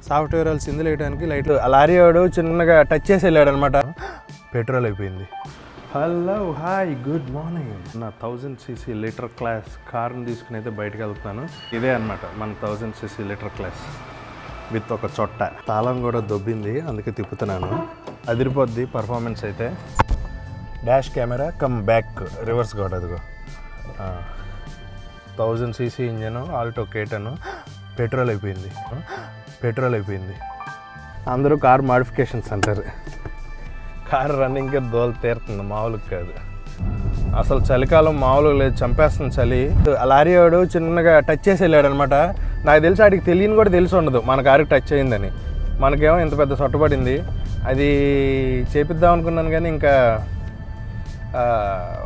Software వాళ్ళు సిందులు వేయడానికి లైట్లు లారీ వాడు చిన్నగా టచ్ చేసి వెళ్ళాడు అనమాట. పెట్రోల్ అయిపోయింది. Hello hi good morning. నా 1000cc లీటర్ క్లాస్ కార్ని తీసుకుని అయితే బయటకు వెళ్తున్నాను. ఇదే అనమాట మన 1000cc లీటర్ క్లాస్ విత్ ఒక చొట్ట. తాళం కూడా దొబ్బింది, అందుకే తిప్పుతున్నాను. అదిరిపోద్ది పర్ఫార్మెన్స్ అయితే. Dash camera come back reverse కూడా అదిగో 1000cc ఇంజన్ ఆల్టో కేటను. పెట్రోల్ అయిపోయింది. అందరూ కార్ మాడిఫికేషన్స్ అంటారు. కారు రన్నింగ్గా దోలు తీరుతుంది, మామూలుగా కాదు. అసలు చలికాలం మామూలుగా లేదు, చంపేస్తుంది చలి. లారీ వాడు చిన్నగా టచ్ చేసి వెళ్ళాడు అనమాట. నాకు తెలిసి వాడికి తెలియని కూడా తెలిసి ఉండదు మన కారుకి టచ్ అయిందని. మనకేమో ఇంత పెద్ద సొట్టపడింది. అది చేపిద్దాం అనుకున్నాను కానీ ఇంకా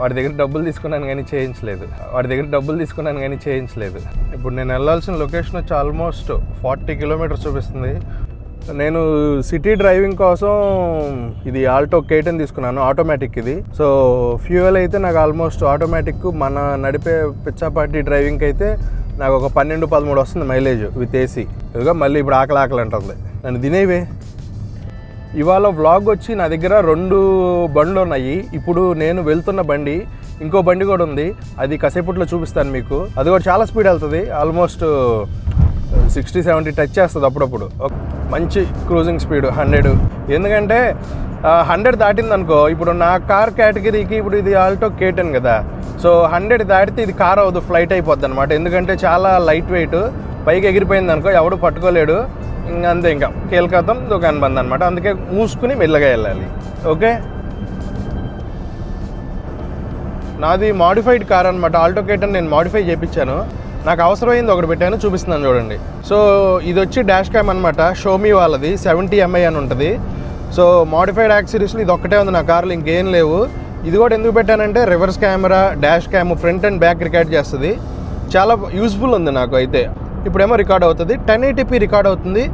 వాడి దగ్గర డబ్బులు తీసుకున్నాను కానీ చేయించలేదు. ఇప్పుడు నేను వెళ్ళాల్సిన లొకేషన్ వచ్చి ఆల్మోస్ట్ 40 కిలోమీటర్స్ చూపిస్తుంది. నేను సిటీ డ్రైవింగ్ కోసం ఇది ఆల్టో కేటన్ తీసుకున్నాను, ఆటోమేటిక్ ఇది. సో ఫ్యూయల్ అయితే నాకు ఆల్మోస్ట్ ఆటోమేటిక్ మన నడిపే పిచ్చాపాటి డ్రైవింగ్కి అయితే నాకు ఒక 12-13 వస్తుంది మైలేజ్ విత్ ఏసీ. ఇదిగా మళ్ళీ ఇప్పుడు ఆకలి అంటుంది నన్ను తినేవే. ఇవాళ వ్లాగ్ వచ్చి నా దగ్గర 2 బండ్లు ఉన్నాయి. ఇప్పుడు నేను వెళ్తున్న బండి, ఇంకో బండి కూడా ఉంది, అది కాసేపట్లో చూపిస్తాను మీకు. అది కూడా చాలా స్పీడ్ వెళ్తుంది, ఆల్మోస్ట్ 60-70 టచ్ చేస్తుంది అప్పుడప్పుడు. మంచి క్రూజింగ్ స్పీడ్ 100. ఎందుకంటే 100 దాటింది అనుకో, ఇప్పుడు నా కార్ కేటగిరీకి ఇప్పుడు ఇది ఆల్టో కేటన్ కదా, సో 100 దాటితే ఇది కార్ అవ్వదు, ఫ్లైట్ అయిపోద్ది అనమాట. ఎందుకంటే చాలా లైట్ వెయిట్, పైకి ఎగిరిపోయింది అనుకో ఎవడు పట్టుకోలేడు. అంతే, ఇంకా కేల్కతం దుకాన్ బంద్ అనమాట. అందుకే మూసుకుని మెల్లగా వెళ్ళాలి. ఓకే, నాది మాడిఫైడ్ కార్ అనమాట. ఆల్టో కేటన్ నేను మాడిఫై చేయించాను, నాకు అవసరమైంది ఒకటి పెట్టాను, చూపిస్తున్నాను చూడండి. సో ఇది వచ్చి డాష్ క్యామ్ అనమాట, షోమీ వాళ్ళది 70Mi అని ఉంటుంది. సో మాడిఫైడ్ యాక్సరీస్లో ఇది ఒక్కటే ఉంది నా కార్లో, ఇంకేం లేవు. ఇది కూడా ఎందుకు పెట్టానంటే reverse camera, dash cam, front and back record చేస్తుంది. చాలా యూస్ఫుల్ ఉంది నాకు అయితే. ఇప్పుడేమో రికార్డ్ అవుతుంది, 1080p రికార్డ్ అవుతుంది.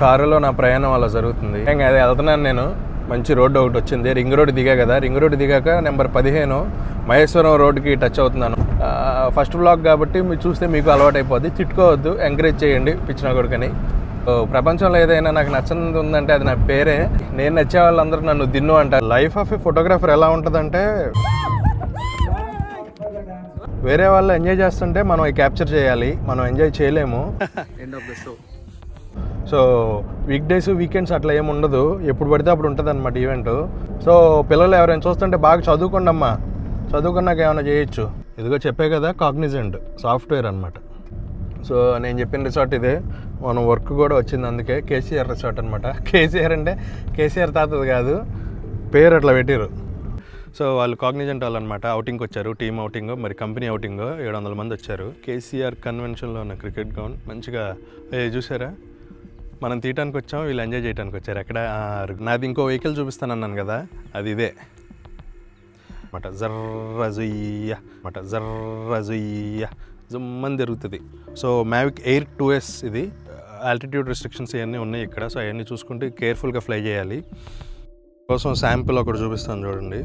కారులో నా ప్రయాణం అలా జరుగుతుంది. ఇంకా అదే వెళ్తున్నాను నేను. మంచి రోడ్డు ఒకటి వచ్చింది, రింగ్ రోడ్ దిగా కదా, రింగ్ రోడ్ దిగాక నెంబర్ 15 మహేశ్వరం రోడ్డుకి టచ్ అవుతున్నాను. ఫస్ట్ బ్లాగ్ కాబట్టి మీరు చూస్తే మీకు అలవాటు అయిపోద్ది. తిట్టుకోవద్దు, ఎంకరేజ్ చేయండి పిచ్చిన కొడుకని. ప్రపంచంలో ఏదైనా నాకు నచ్చనిది ఉందంటే అది నా పేరే. నేను నచ్చే వాళ్ళందరూ నన్ను దిన్ను అంటారు. లైఫ్ ఆఫ్ ఏ ఫోటోగ్రాఫర్ ఎలా ఉంటుందంటే, వేరే వాళ్ళు ఎంజాయ్ చేస్తుంటే మనం క్యాప్చర్ చేయాలి, మనం ఎంజాయ్ చేయలేము. End of the show. So weak days weekends అట్లా ఏమి ఉండదు, ఎప్పుడు పడితే అప్పుడు ఉంటుంది అనమాట ఈవెంట్. సో పిల్లలు ఎవరైనా చూస్తుంటే బాగా చదువుకోండి అమ్మా, చదువుకున్నాక ఏమైనా చేయొచ్చు. ఇదిగో చెప్పే కదా, కాగ్నిజెంట్ సాఫ్ట్వేర్ అనమాట. సో నేను చెప్పిన రిసార్ట్ ఇదే, మనం వర్క్ కూడా వచ్చింది అందుకే. కేసీఆర్ రిసార్ట్ అనమాట. కేసీఆర్ అంటే కేసీఆర్ తాతది కాదు, పేరు అట్లా పెట్టారు. సో వాళ్ళు కాగ్నిజెంట్ వాళ్ళు అనమాట. అవుటింగ్కి వచ్చారు, టీమ్ అవుటింగ్, మరి కంపెనీ అవుటింగ్. 700 మంది వచ్చారు. కేసీఆర్ కన్వెన్షన్లో ఉన్న క్రికెట్ గ్రౌండ్ మంచిగా చూసారా. మనం తీయటానికి వచ్చాం, వీళ్ళు ఎంజాయ్ చేయడానికి వచ్చారు. ఎక్కడ నాది ఇంకో వెహికల్ చూపిస్తాను అన్నాను కదా, అది ఇదే మాట. జర్రజుయ్య జమ్మని జరుగుతుంది. సో మ్యావిక్ ఎయిర్ 2S ఇది. ఆల్టిట్యూడ్ రెస్ట్రిక్షన్స్ ఇవన్నీ ఉన్నాయి ఇక్కడ, సో అవన్నీ చూసుకుంటే కేర్ఫుల్గా ఫ్లై చేయాలి. కోసం శాంపుల్ ఒకటి చూపిస్తాను చూడండి.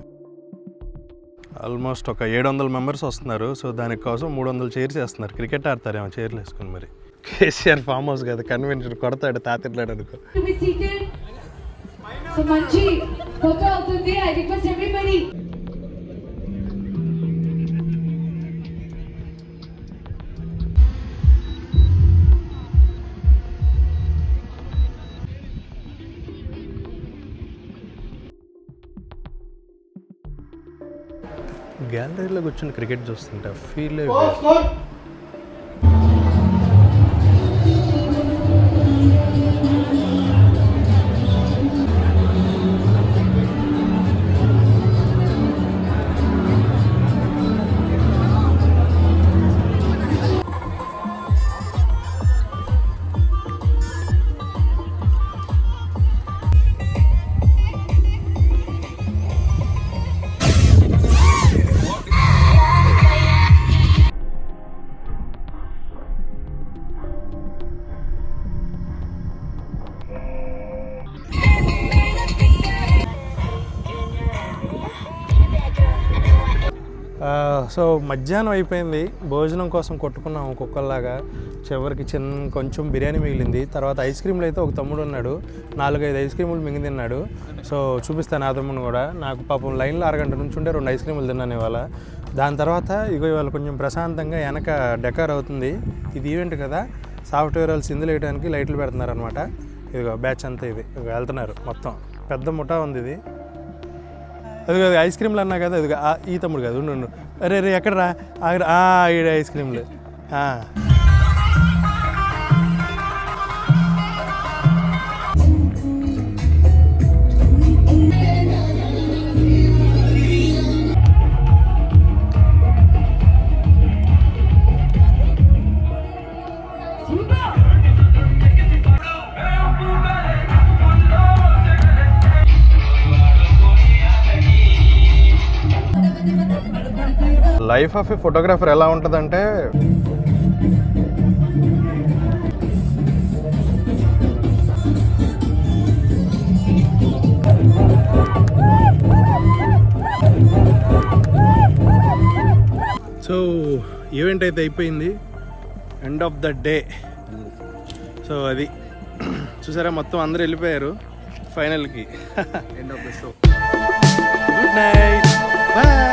ఆల్మోస్ట్ ఒక 700 మెంబర్స్ వస్తున్నారు. సో దానికోసం 300 చైర్స్ వేస్తున్నారు. క్రికెట్ ఆడతారేమో చైర్లు వేసుకుని. మరి కేసీఆర్ ఫామ్ హౌస్ కదా, కన్వెన్షన్ కొడతాడు తాతిట్లాడు అనుకో. గ్యాలరీలో కూర్చొని క్రికెట్ చూస్తుంటా ఫీల్ సో మధ్యాహ్నం అయిపోయింది, భోజనం కోసం కొట్టుకున్నాం ఒక్కొక్కలాగా. చివరికి కొంచెం బిర్యానీ మిగిలింది. తర్వాత ఐస్ క్రీమ్లు అయితే ఒక తమ్ముడు ఉన్నాడు, 4-5 ఐస్ క్రీములు మింగి తిన్నాడు. సో చూపిస్తాను ఆ తమ్ముడు కూడా. నాకు పాపం లైన్లో అరగంట నుంచి ఉంటే 2 ఐస్ క్రీములు తిన్నాను ఇవాళ. దాని తర్వాత ఇవాళ కొంచెం ప్రశాంతంగా వెనక డెకార్ అవుతుంది. ఇది ఈవెంట్ కదా, సాఫ్ట్వేర్ వాళ్ళు సిందులు వేయడానికి లైట్లు పెడుతున్నారు అనమాట. ఇదిగో బ్యాచ్ అంతా ఇది వెళ్తున్నారు, మొత్తం పెద్ద ముఠా ఉంది ఇది. అది కాదు ఐస్ క్రీమ్లు అన్నా కదా, అది ఈ తమ్ముడు కాదు, ఉండు. అరే ఎక్కడ రా ఈడ ఐస్ క్రీమ్లు. లైఫ్ ఆఫ్ ఏ ఫోటోగ్రాఫర్ ఎలా ఉంటుందంటే, సో ఈవెంట్ అయితే అయిపోయింది, end of the day. So అది చూసారా, మొత్తం అందరూ వెళ్ళిపోయారు ఫైనల్కి. End of the show. Good night, bye.